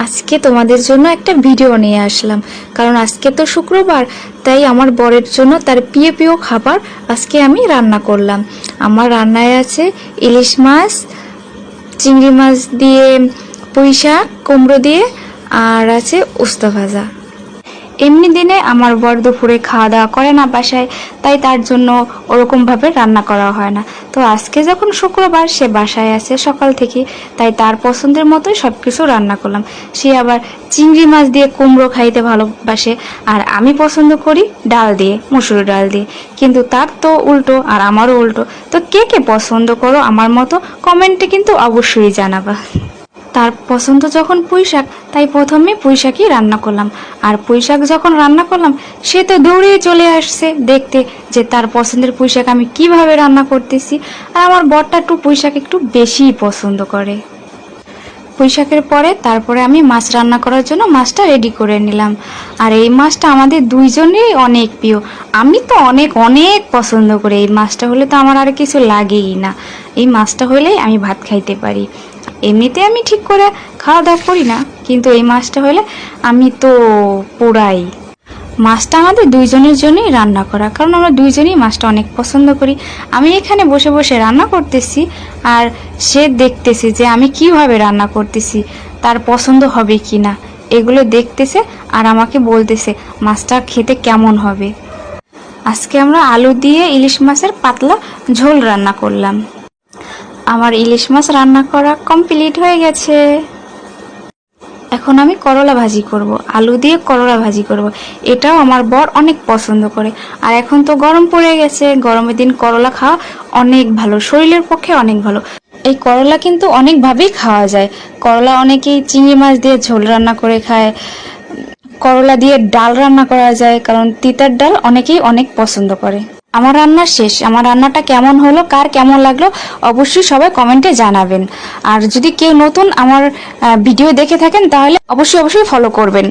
আজকে তোমাদের জন্য একটা ভিডিও নিয়ে আসলাম, কারণ আজকে তো শুক্রবার, তাই আমার বরের জন্য তার প্রিয় প্রিয় খাবার আজকে আমি রান্না করলাম। আমার রান্নায় আছে ইলিশ মাছ, চিংড়ি মাছ দিয়ে পুঁই শাক, কুমড়ো দিয়ে, আর আছে উস্তা ভাজা। এমনি দিনে আমার বর দুপুরে খাওয়া দাওয়া করে না বাসায়, তাই তার জন্য ওরকমভাবে রান্না করা হয় না। তো আজকে যখন শুক্রবার, সে বাসায় আছে সকাল থেকে, তাই তার পছন্দের মতোই সব কিছু রান্না করলাম। সে আবার চিংড়ি মাছ দিয়ে কুমড়ো খাইতে ভালোবাসে, আর আমি পছন্দ করি ডাল দিয়ে, মুসুর ডাল দিয়ে। কিন্তু তার তো উল্টো আর আমারও উল্টো। তো কে কে পছন্দ করো আমার মতো, কমেন্টে কিন্তু অবশ্যই জানাবা। তার পছন্দ যখন পুঁই শাক, তাই প্রথমে পুঁই শাকই রান্না করলাম। আর পুঁই শাক যখন রান্না করলাম, সে তো দৌড়ে চলে আসছে দেখতে যে তার পছন্দের পুঁই শাক আমি কিভাবে রান্না করতেছি। আর আমার বরটা একটু পুঁই শাক একটু বেশিই পছন্দ করে। পুঁই শাকের পরে তারপরে আমি মাছ রান্না করার জন্য মাছটা রেডি করে নিলাম। আর এই মাছটা আমাদের দুইজনেরই অনেক প্রিয়। আমি তো অনেক অনেক পছন্দ করি এই মাছটা, হলে তো আমার আর কিছু লাগেই না। এই মাছটা হলেই আমি ভাত খাইতে পারি। এমনিতে আমি ঠিক করে খাওয়া দাওয়া করি না, কিন্তু এই মাছটা হলে আমি তো পুরাই। মাছটা আমাদের দুইজনের জন্যই রান্না করা, কারণ আমরা দুইজনই মাছটা অনেক পছন্দ করি। আমি এখানে বসে বসে রান্না করতেছি, আর সে দেখতেছে যে আমি কিভাবে রান্না করতেছি, তার পছন্দ হবে কি না এগুলো দেখতেছে, আর আমাকে বলতেছে মাছটা খেতে কেমন হবে। আজকে আমরা আলু দিয়ে ইলিশ মাছের পাতলা ঝোল রান্না করলাম। আমার ইলিশ মাছ রান্না করা কমপ্লিট হয়ে গেছে। এখন আমি করলা ভাজি করব, আলু দিয়ে করলা ভাজি করব। এটাও আমার বর অনেক পছন্দ করে। আর এখন তো গরম পড়ে গেছে, গরমের দিন করলা খাওয়া অনেক ভালো, শরীরের পক্ষে অনেক ভালো। এই করলা কিন্তু অনেকভাবেই খাওয়া যায়। করলা অনেকেই চিংড়ি মাছ দিয়ে ঝোল রান্না করে খায়, করলা দিয়ে ডাল রান্না করা যায়, কারণ তিতার ডাল অনেকেই অনেক পছন্দ করে। আমার রান্না শেষ। আমার রান্নাটা কেমন হলো, কার কেমন লাগলো, অবশ্যই সবাই কমেন্টে জানাবেন। আর যদি কেউ নতুন আমার ভিডিও দেখে থাকেন, তাহলে অবশ্যই ফলো করবেন।